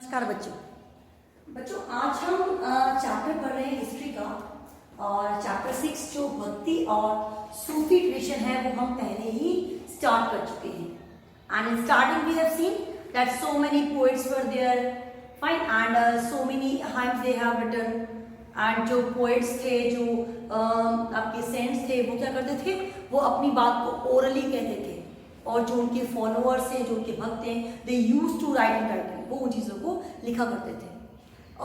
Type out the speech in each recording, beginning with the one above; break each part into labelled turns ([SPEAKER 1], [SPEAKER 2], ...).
[SPEAKER 1] नमस्कार बच्चों। बच्चों आज हम चैप्टर पढ़ रहे हैं हिस्ट्री का और चैप्टर 6 जो भक्ति और सूफी ट्रेडिशन है वो हम पहले ही स्टार्ट कर चुके हैं। And in starting we have seen that so many poets were there fine and so many hymns they have written. And जो पोएट्स थे, जो आपके सेंट्स थे, वो क्या करते थे, वो अपनी बात को ओरली कहते थे और जो उनके फॉलोअर्स हैं, जो उनके भक्त हैं, they use to write in writing, वो उन चीज़ों को लिखा करते थे।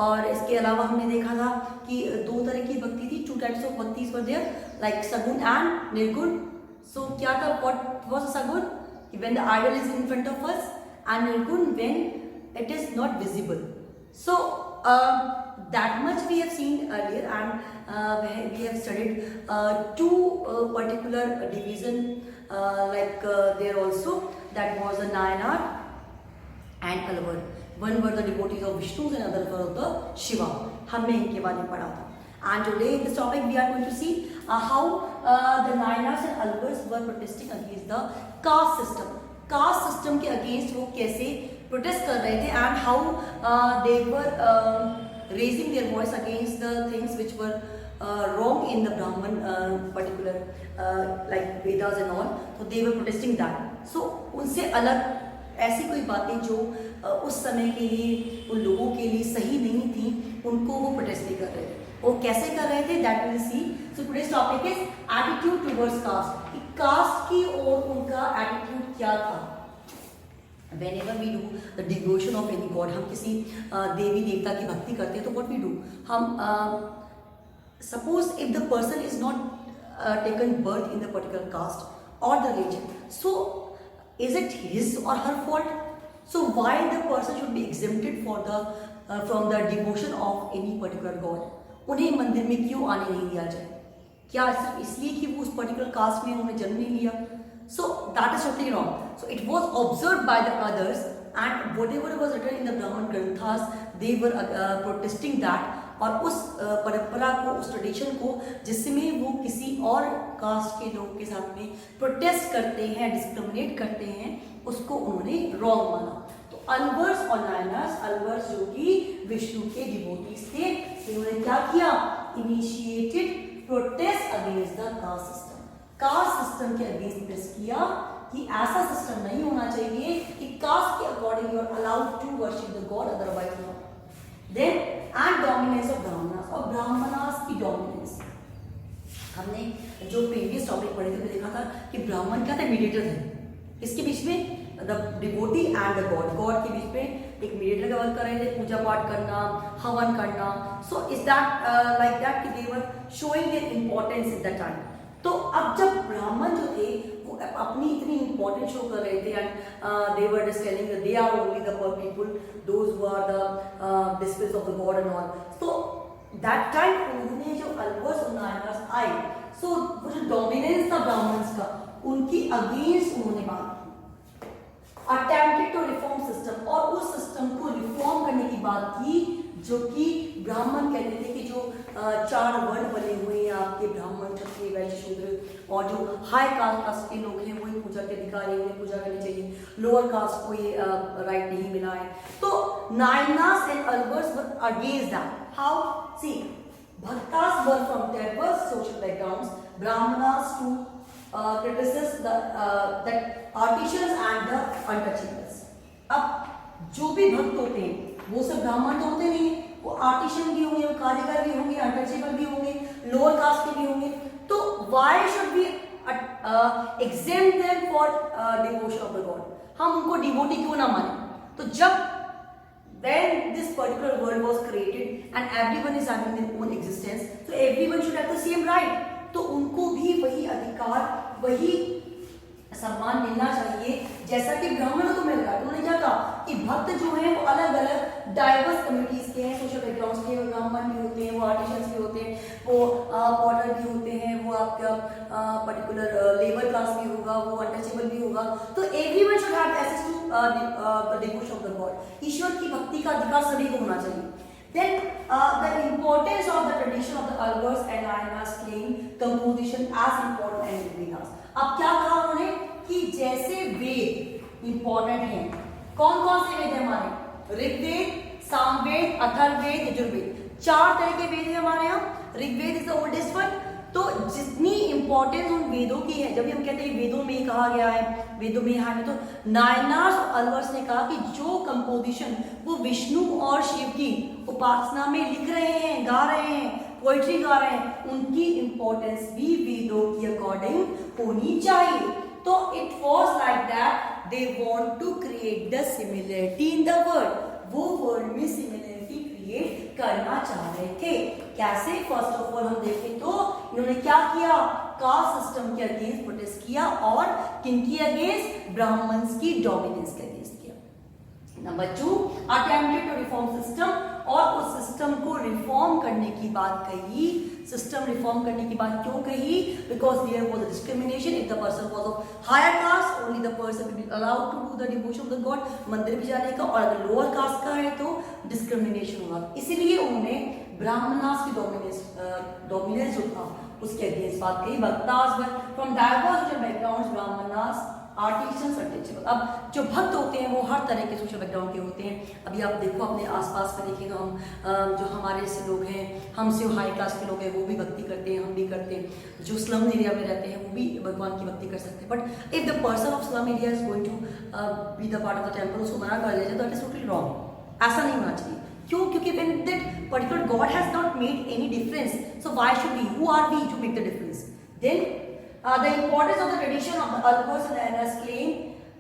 [SPEAKER 1] और इसके अलावा हमने देखा था कि दो तरह की भक्ति थी, to types of bhakti were there, like saguna and nirguna. So क्या था, what was saguna, when the idol is in front of us, and nirguna when it is not visible. So that much we have seen earlier, and we have studied two particular division there also, that was a Nayanar and Alvar. One were the devotees of Vishnu and other were of the Shiva. हमने इनके बारे में पढ़ा था. And today in this topic we are going to see how the Nayanars and Alvars were protesting against the caste system. Caste system के against वो कैसे protest कर रहे थे, and how they were raising their voice against the things which were wrong in the Brahman particular like Vedas and all. So they were protesting that. So उनसे अलग ऐसी कोई बातें जो उस समय के लिए उन लोगों के लिए सही नहीं थी, उनको वो प्रोटेस्ट नहीं कर रहे थे। वो कैसे कर रहे थे, that will see. So today's topic is attitude towards caste. Caste की ओर उनका एटीट्यूड क्या था। Whenever we do the devotion of any god, हम किसी देवी देवता की भक्ति करते हैं तो what we do, हम suppose if the person is not taken birth in the particular caste or the religion, so is it his or her fault? So why the person should be exempted for the from the devotion of any particular god? उन्हें मंदिर में क्यों आने नहीं दिया जाए? क्या सिर्फ इसलिए कि वो उस पर्टिकुलर कास्ट में उन्होंने जन्म नहीं लिया? So that is totally wrong. So it was observed by the others, and whatever was written in the Brahman Granthas, they were protesting that. और उस परंपरा को, उस ट्रेडिशन को जिसमें वो किसी और कास्ट के लोग के साथ में प्रोटेस्ट करते हैं, डिस्क्रिमिनेट करते हैं, उसको उन्होंने रॉन्ग माना। तो अलवर्स और नायनार्स, अलवर्स जो कि विष्णु के डिवोटीज थे, इन्होंने क्या किया, initiated protest against the caste system. Caste system के अगेंस्ट प्रोटेस्ट किया कि ऐसा सिस्टम नहीं होना चाहिए कि कास्ट के according you are allowed to worship the god, otherwise not. Then and dominance of Brahmanas, और ब्राह्मणास की डोमिनेंस। हमने जो प्रीवियस टॉपिक पढ़े थे उसमें देखा था कि ब्राह्मण क्या थे, मीडिएटर थे। इसके बीच में the devotee and the God, God के बीच में एक मीडिएटर का वर्क कर रहे थे, पूजा पाठ करना, हवन करना। So is that like that कि they were showing their importance in that time. तो अब जब ब्राह्मण जो थे वो अपनी इतनी इंपॉर्टेंस शो कर रहे थे, and they were just telling they are only the poor people, those who are the disciples of the god and all. तो दैट टाइम उन्होंने जो अलवर्स और नायनार्स आए, सो वो जो डोमिनेंस था ब्राह्मण्स का, उनकी अगेंस्ट उन्होंने बात की, अटेम्प्टेड टू रिफॉर्म सिस्टम, और उस सिस्टम को रिफॉर्म करने की बात की जो कि ब्राह्मण कहते थे कि जो 4 वर्ण बने हुए हैं आपके, ब्राह्मण, क्षत्रिय, वैश्य, शूद्र, और जो हाई कास्ट के लोग हैं वही पूजा के अधिकारी हैं, उन्हें पूजा करनी चाहिए, लोअर कास्ट को ये राइट नहीं मिला है। तो Nayanars and Alvars were against that. How, see, bhaktas were from diverse social backgrounds, Brahmanas to criticise that artisans and the untouchables. अब जो भी भक्त होते हैं वो सब ब्राह्मण तो होते नहीं है, वो आर्टिशन भी होंगे, वो कारीगर भी होंगे, अनटचेबल भी होंगे, लोअर कास्ट के भी होंगे। तो why should be exempt them for devotion of the god? हम उनको डिवोटी क्यों ना माने? तो जब when this particular world was created and everyone is having their own existence, so everyone should have the same right. तो उनको भी वही अधिकार, वही सम्मान मिलना चाहिए जैसा कि ब्राह्मणों को मिल रहा है। उन्होंने क्या कहा कि भक्त जो हैं वो अलग अलग डाइवर्स कम्युनिटीज के हैं, सोशल बैकग्राउंड्स के, वो ब्राह्मण भी होते हैं, वो आर्टिशंस भी होते हैं, वो पॉटर भी होते हैं, वो आपका पर्टिकुलर लेबर क्लास भी होगा, वो अनटचेबल भी होगा। तो everyone should have access to the devotion of the god. ईश्वर की भक्ति का अधिकार सभी को होना चाहिए। Then the importance of the tradition of the Alvars and Nayanars claim composition as important as Vedas. अब क्या कहा उन्होंने कि जैसे वेद इंपॉर्टेंट हैं, कौन कौन से वेद हैं हमारे, ऋग्वेद, सामवेद, अथर्ववेद, यजुर्वेद, 4 तरह के वेद है हमारे यहाँ। Rigveda is the oldest one. तो जितनी इंपॉर्टेंस उन वेदों की है, जब भी हम कहते हैं वेदों में ही कहा गया है, वेदों में है, तो नायनार्स और अलवर्स ने कहा कि जो कंपोजिशन वो विष्णु और शिव की उपासना में लिख रहे हैं, गा रहे हैं, पोइट्री गा रहे हैं, उनकी इंपॉर्टेंस भी वेदों की अकॉर्डिंग होनी चाहिए। तो it was like that they want to create the similarity in the world. वो वर्ल्ड में सिमिलरिटी क्रिएट करना चाह रहे थे। कैसे? फर्स्ट ऑफ ऑल हम देखें तो इन्होंने क्या किया, कास्ट सिस्टम के अगेंस्ट प्रोटेस्ट किया और किनकी अगेंस्ट? ब्राह्मण्स की डोमिनेंस के अगेंस्ट किया। Number 2, attempted to reform system, और उस सिस्टम को रिफॉर्म करने की बात कही। सिस्टम रिफॉर्म करने की बात क्यों कही? Because there was a discrimination. If the person was of higher caste, only the person will be allowed to do the devotion of the god, मंदिर भी जाने का, और अगर लोअर कास्ट का है तो डिस्क्रिमिनेशन होगा। इसीलिए उन्होंने ब्राह्मणास की डोमिनेंस जो था उसके अगेंस्ट बात कही। Bhaktas from diverse social backgrounds, Brahmanas artisans untouchable. अब जो भक्त होते हैं वो हर तरह के सोशल बैकग्राउंड के होते हैं। अभी आप देखो अपने आसपास में देखिएगा, हम जो हमारे से लोग हैं, हमसे हाई क्लास के लोग हैं, वो भी भक्ति करते हैं, हम भी करते हैं। जो स्लम एरिया में रहते हैं वो भी भगवान की भक्ति कर सकते हैं। But if the person of slum area is going to be the part of the temple, उसको मना कर दिया जाए तो इट इज टोटली रॉन्ग। ऐसा नहीं होना चाहिए। क्यों? क्योंकि when that particular God has not made any difference, so why should we? Who are we to make the difference? Then the importance of the tradition of the Alvars and Nayanas claim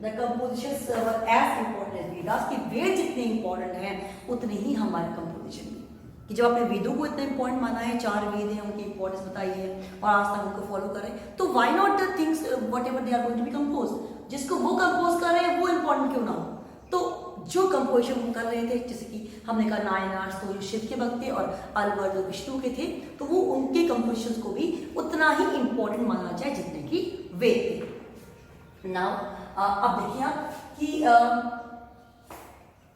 [SPEAKER 1] the compositions were as important as Vedas, कि वेद जितने important हैं उतने ही हमारे composition भी। कि जब आपने वेदों को इतना important माना है, 4 वेद हैं, उनकी importance बताई है और आज तक उनको follow कर रहे हैं, तो why not the things whatever they are going to be composed, जिसको वो compose कर रहे हैं वो important क्यों ना हो? तो जो कंपोजिशन वो कर रहे थे, जैसे कि हमने कहा नायनार्स तो जो शिव के भक्त थे और अलवर जो विष्णु के थे, तो वो उनके कंपोजिशन को भी उतना ही इंपॉर्टेंट माना जाए जितने कि वेद थे। नाउ अब देखिए आप कि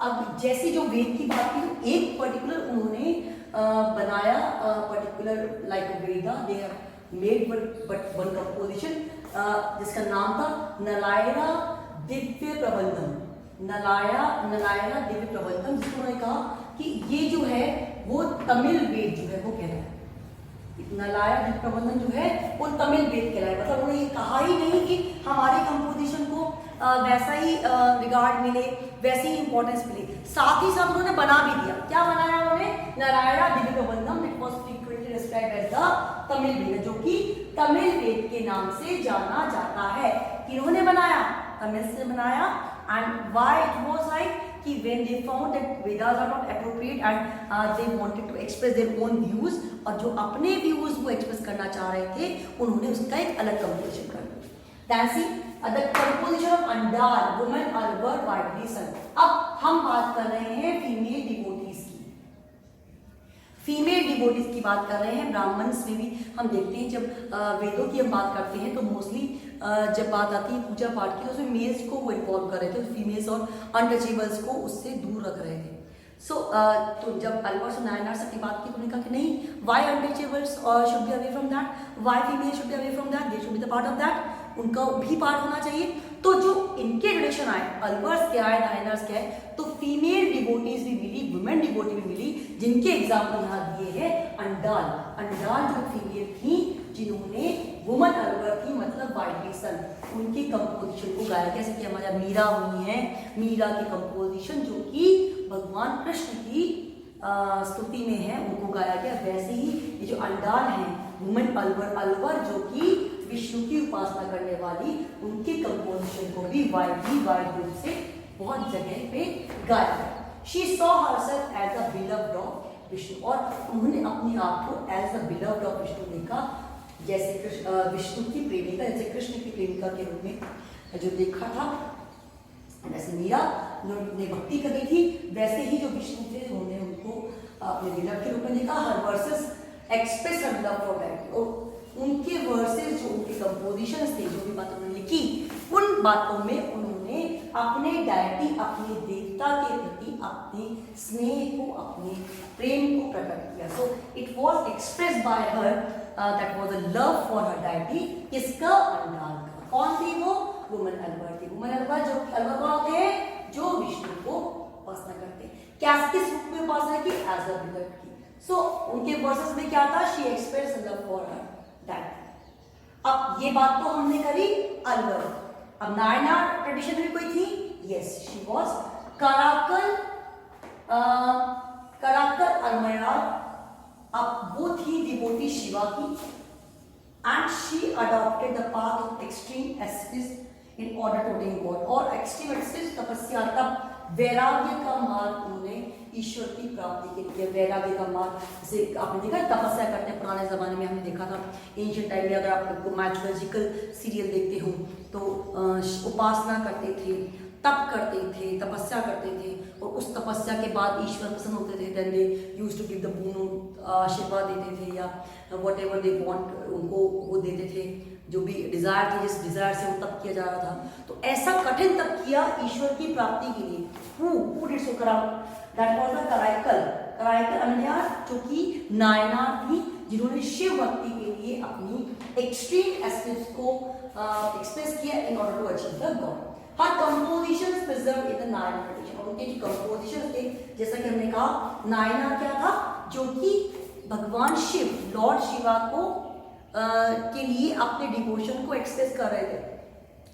[SPEAKER 1] अब जैसी जो वेद की बात की, तो एक पर्टिकुलर उन्होंने बनाया particular like Veda, they have made one composition जिसका नाम था नलायरा दिव्य प्रबंधम। नलायरा दिव्य प्रबंधम, जिसको उन्होंने कहा कि ये जो है वो तमिल वेद जो है वो कहलाए। नलायरा दिव्य प्रबंधम जो है वो तमिल वेद कहलाए। मतलब उन्होंने ये कहा ही नहीं कि हमारे कंपोजिशन को वैसा ही रिगार्ड मिले, वैसी ही इंपॉर्टेंस मिले, साथ ही साथ उन्होंने बना भी दिया। क्या बनाया उन्होंने? Nalayira Divya Prabandham, it was frequently described as the Tamil Veda, जो कि तमिल वेद के नाम से जाना जाता है। किन्होंने बनाया? तमिल से बनाया। And why it was like कि when they found that Vedas are not appropriate and they wanted to express their own views, और जो अपने views वो express करना चाह रहे थे, उन्होंने उसका एक अलग composition कर दिया। Then see the composition of Andal, women are were widely sung। अब हम बात कर रहे हैं फीमेल डिवोटीज की। फीमेल डिवोटीज की बात कर रहे हैं। ब्राह्मण्स में भी हम देखते हैं, जब वेदों की हम बात करते हैं तो मोस्टली जब बात आती है पूजा पाठ की, तो उसमें मेल्स को वो इन्वॉल्व कर रहे थे, फीमेल्स और अनटचेबल्स को उससे दूर रख रहे थे। तो जब अलवर्स और नायनार्स की बात की तो उन्होंने कहा कि नहीं, why untouchables should be away from that, why female should be away from that, they should be the part of that, उनका भी पार्ट होना चाहिए। तो जो इनके ट्रेडिशन आए, अलवर्स के आए, नायनार्स के आए, तो फीमेल डिवोटीज भी मिली, वुमेन डिवोटी भी मिली, जिनके एग्जाम्पल यहाँ दिए हैं। अंडाल, अंडाल जो फीमेल थी, जिन्होंने वुमन अलवर थी, मतलब वाइडली सन, उनकी कंपोजिशन को गाया। जैसे कि हमारा मीरा हुई है, मीरा की कंपोजिशन जो कि भगवान कृष्ण की स्तुति में है, उनको गाया गया। वैसे ही ये जो अंडाल है, वुमन अलवर, अलवर जो कि विष्णु की उपासना करने वाली, उनके कंपोजिशन को भी वाइड रूप से बहुत जगह पे गाया। She saw herself as a beloved of Vishnu, और उन्होंने अपने आप को as a beloved of Vishnu देखा, जैसे विष्णु की प्रेमिका, जैसे कृष्ण की प्रेमिका के रूप में जो देखा था। जैसे मीरा ने भक्ति करी थी, वैसे ही जो विष्णु थे उन्होंने उनको अपने बिलव्ड के रूप में देखा। Her verses express her love for that, और उनके वर्सेस जो उनके कंपोजिशंस थे, जो भी बात उन्होंने लिखी, उन बातों में उन्होंने अपने डायटी, अपने देवता के प्रति अपने स्नेह को, अपने प्रेम को प्रकट किया। So it was express bye her that was a love for her deity. किसका? अंडाल का। कौन थी वो? वुमन अलवर थी। वुमन अलवर जो अलवर कौन होते हैं? जो विष्णु को उपासना करते हैं। क्या किस रूप उपासना की, एज अ विकल्प की। सो उनके वर्सेस में क्या था, she express love for her dad. अब ये बात तो हमने करी अलवर। अब नायनार ट्रेडिशन में कोई थी, yes she was Karaikal Ammaiyar. अब वो थी डिवोटी शिवा की, and she adopted the path of extreme asceticism in order to attain god. और एक्सट्रीम एस्केटिज्म तपस्या, तब वैराग्य का मार्ग उन्होंने ईश्वर की प्राप्ति के लिए, वैराग्य का मार्ग, जैसे आपने देखा तपस्या करते हैं पुराने जमाने में, हमने देखा था एंशिएंट टाइम में, अगर आप मैथोलॉजिकल सीरियल देखते हो तो उपासना करते थे, तप करते थे, तपस्या करते थे, और उस तपस्या के बाद ईश्वर प्रसन्न होते थे, then they used to give the boon, आशीर्वाद देते थे, या वट एवर दे वांट उनको वो देते थे, जो भी डिजायर थी, जिस डिजायर से वो तप किया जा रहा था। तो ऐसा कठिन तप किया ईश्वर की प्राप्ति के लिए। हु डिड सो करा, दैट वाज द कराइकल अरमयाल, जो कि नायनार थी, जिन्होंने शिव भक्ति के लिए अपनी एक्सट्रीम एस्केप्स को एक्सप्रेस किया in order to achieve the god. Her compositions preserve in the Nayanar tradition. और उनके जो कंपोजिशंस थे, जैसा कि हमने कहा, नायनार क्या था, जो कि भगवान शिव, लॉर्ड शिवा को के लिए अपने डिवोशन को एक्सप्रेस कर रहे थे।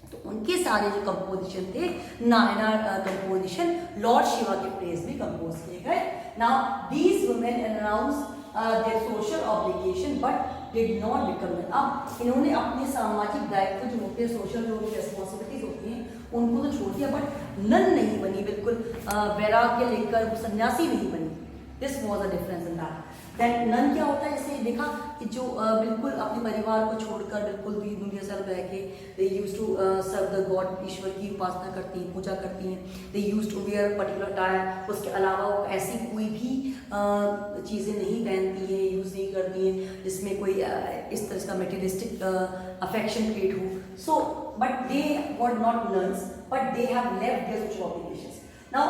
[SPEAKER 1] तो उनके सारे जो कंपोजिशन थे, नायनार कंपोजिशन लॉर्ड शिवा के प्रेज में कंपोज किए गए। Now these women announce their social obligation but did not become nun. अब इन्होंने अपने सामाजिक दायित्व जो होते हैं, सोशल जो रेस्पॉन्सिबिलिटीज होती हैं, उनको तो छोड़ दिया, बट नन नहीं बनी, बिल्कुल वैराग्य लेकर सन्यासी नहीं बनी। This was a difference in that. Then nun क्या होता है, जैसे देखा कि जो बिल्कुल अपने परिवार को छोड़कर बिल्कुल दुनिया से रह के they use to serve the god, ईश्वर की उपासना करती हैं, पूजा करती हैं। They use to wear particular attire, उसके अलावा वो ऐसी कोई भी चीज़ें नहीं पहनती हैं, यूज़ नहीं करती हैं जिसमें कोई इस तरह का मेटेरियलिस्टिक अफेक्शन क्रिएट हो। So but they were not nuns, but they have left their social obligations. Now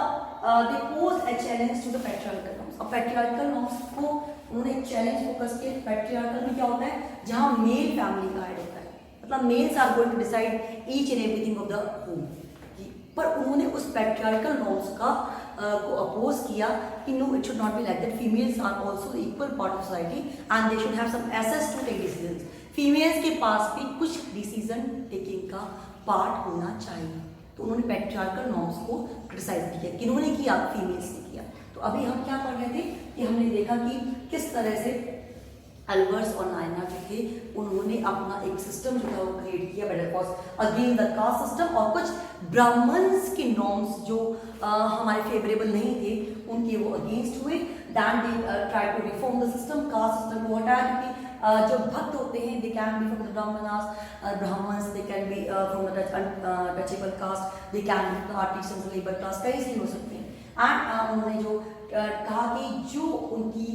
[SPEAKER 1] they posed a challenge to the patriarchal norms. अब पैट्रियार्कल नॉर्म्स को उन्होंने एक चैलेंज फोकस किया। पैट्रियार्कल में क्या होता है, जहां मेल फैमिली का हेड होता है, मतलब males are going to decide each and everything of the home. पर उन्होंने उस पैट्रियार्कल नॉर्म्स का को अपोज किया कि no, it should not be like that. Females are also equal part of society and they should have some access to take decisions. Females के पास भी कुछ डिसीजन टेकिंग का पार्ट होना चाहिए। तो उन्होंने पैट्रियार्कल नॉर्म्स को क्रिटिसाइज किया। किन्होंने किया, फीमेल्स ने किया। तो अभी हम क्या पढ़ रहे थे कि हमने देखा कि किस तरह से अलवर्स और नायनार जो थे, उन्होंने अपना एक सिस्टम जो था वो क्रिएट किया, better cause again the caste system, और कुछ ब्राह्मण्स के नॉर्म्स जो हमारे फेवरेबल नहीं थे, उनके वो अगेंस्ट हुए। Then they try to reform the system, caste system को हटाया, क्योंकि जो भक्त होते हैं, they can be from the Brahmans, they can be from the touchable caste, they can be artisans, labour caste, कई से हो सकते हैं। एंड उन्होंने जो कहा कि जो उनकी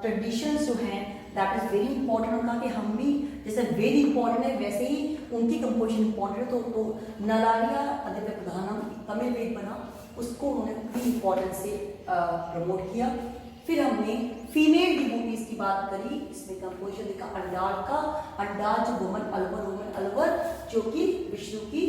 [SPEAKER 1] ट्रेडिशंस जो हैं, दैट इज वेरी इंपॉर्टेंट। उनका कि हम भी जैसे वेरी इंपॉर्टेंट है, वैसे ही उनकी कंपोजिशन इंपॉर्टेंट है। तो नलारिया अद्वैत प्रधानम तमिल वेद बना, उसको उन्होंने भी इंपॉर्टेंस से प्रमोट किया। फिर हमने फीमेल डिवोटीज की बात करी। इसमें कंपोजिशन देखा अंडाल जो वुमन अलवर जो कि विष्णु की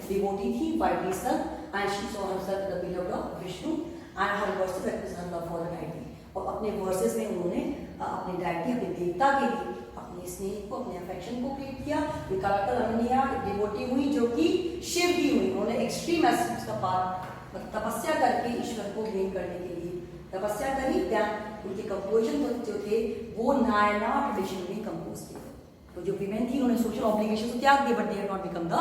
[SPEAKER 1] डिवोटी थी, वाइटली सन, and she saw herself the beloved of Vishnu and her verses represent love for the deity. और अपने वर्सेस में उन्होंने अपने डायटी, अपने देवता के लिए अपने स्नेह को, अपने अफेक्शन को क्रिएट किया। कराकल अरमयाल डिवोटी हुई जो कि शिव की हुई। उन्होंने एक्सट्रीम एस्पेक्ट्स का पार तपस्या करके ईश्वर को गेन करने के लिए तपस्या करी। क्या उनके कंपोजिशन जो थे वो नायनार ट्रेडिशन में कंपोज किए। तो जो वीमेन थी, उन्होंने सोशल ऑब्लिगेशन तो त्याग दिए, but they have not become the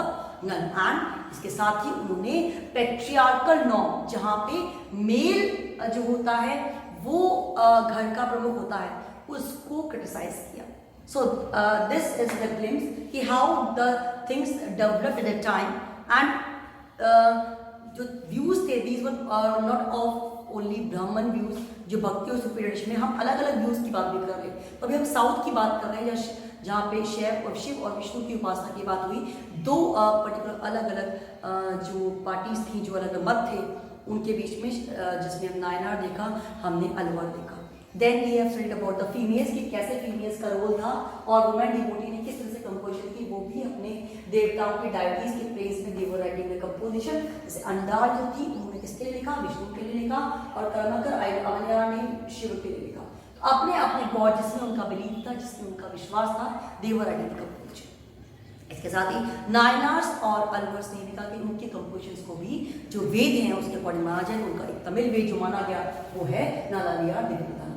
[SPEAKER 1] nun. And इसके साथ ही उन्होंने पैट्रियार्कल नॉर्म, जहां पे मेल जो होता है वो घर का प्रमुख होता है, उसको क्रिटिसाइज किया। So this is the glimpse कि how the things developed at the time. And जो व्यूज थे, these were not of only Brahmin views, जो भक्ति और सुपीरियर में हम अलग अलग व्यूज की बात भी कर रहे हैं। तो अभी हम साउथ की बात कर रहे हैं, जहाँ पे शिव और विष्णु की उपासना की बात हुई। दो पर्टिकुलर अलग अलग जो पार्टीज थी, जो अलग अलग मत थे, उनके बीच में, जिसमें हम नायनार देखा, हमने अलवर देखा। Then we have studied about the females, कि कैसे फीमेल्स का रोल था और वुमेन डिवोटी ने किस तरह से कंपोजिशन की, वो भी अपने देवताओं की डायटीज के प्लेस में देवर राइटिंग द कंपोजिशन। जैसे अंडाल जो थी उन्होंने किसके लिए लिखा, विष्णु के लिए लिखा, और कर्मकर अवनिया ने शिव के लिए लिखा। तो अपने अपने गॉड जिसमें उनका बिलीव था, जिसमें उनका विश्वास था, देवर राइटिंग द कंपोजिशन। इसके साथ ही नायनार्स और अलवर्स ने लिखा कि उनके कंपोजिशंस को भी जो वेद हैं उसके अकॉर्डिंग माना जाए। उनका एक तमिल वेद जो माना गया वो है नालालिया दिव्यदान।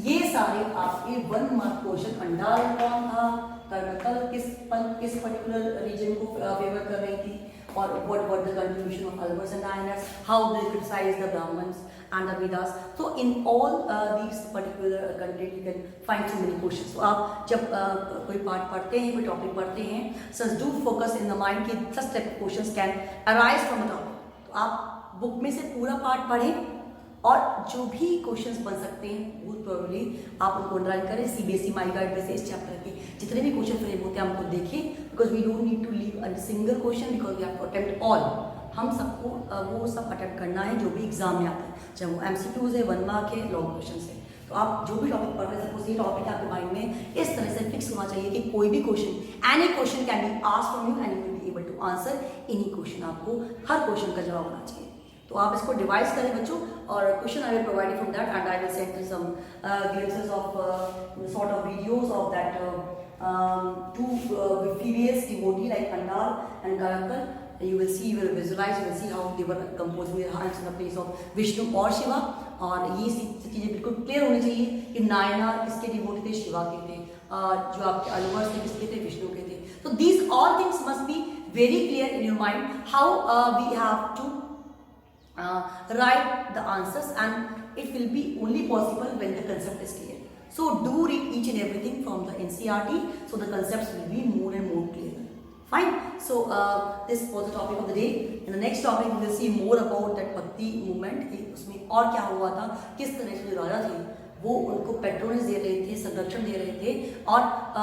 [SPEAKER 1] ये सारे आपके 1 मार्क क्वेश्चन। अंडाल कौन था, कर्मकल किस पर्टिकुलर रीजन को फेवर कर रही थी, और what were the contribution of Alvars and Nayanars, how they criticized the Brahmins and the Vedas. So in all these particular content you can find so many questions. So आप जब कोई part पढ़ते हैं, कोई टॉपिक पढ़ते हैं, so do focus in the mind कि such type of questions can arise from a topic. तो आप बुक में से पूरा पार्ट पढ़ें और जो भी क्वेश्चंस बन सकते हैं वो प्रोबेबली आप उनको अंडरलाइन करें। सीबीएसई माई गाइड में से इस चैप्टर के जितने भी क्वेश्चन फ्रेम होते हैं हमको देखें, because we don't need to leave a single question, because we have to attempt all. हम सबको वो सब अटेम्प्ट करना है जो भी एग्जाम में आता है, चाहे वो एमसीक्यूज है, 1 मार्क है, लॉन्ग क्वेश्चन है। तो आप जो भी टॉपिक पढ़ रहे हैं, सपोज ये टॉपिक आपके माइंड में इस तरह से फिक्स होना चाहिए कि कोई भी question, any question can be asked from you and you will be able to answer any question. आपको हर क्वेश्चन का जवाब होना चाहिए। तो आप इसको डिवाइस करें बच्चों, और question I will provide from that and I will send you some glimpses of sort of videos of that 2 furious devotee like Pandal and Karakal. You will see, you will visualize, you will see how they were composing their hands in the place of Vishnu और शिवा। और ये चीज़ें बिल्कुल clear होनी चाहिए कि नायनार किसके devotee थे, शिवा के थे, जो आपके अलवर्स थे किसके थे, विष्णु के थे। तो these all things must be very clear in your mind how we have to write the answers, and it will be only possible when the concept is clear. So do read each and everything from the NCERT, so the concepts will be more and more clear. Fine. So this was the topic of the day. In the next topic we will see more about that Bhakti movement. उसमें और क्या हुआ था, किस तरह से राजा थे वो उनको पेट्रोनेज दे रहे थे, संरक्षण दे रहे थे और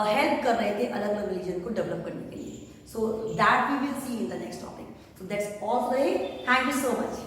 [SPEAKER 1] हेल्प कर रहे थे अलग अलग रिलीजन को डेवलप करने के लिए। So that we will see in the next topic. So that's all for the day. Thank you so much.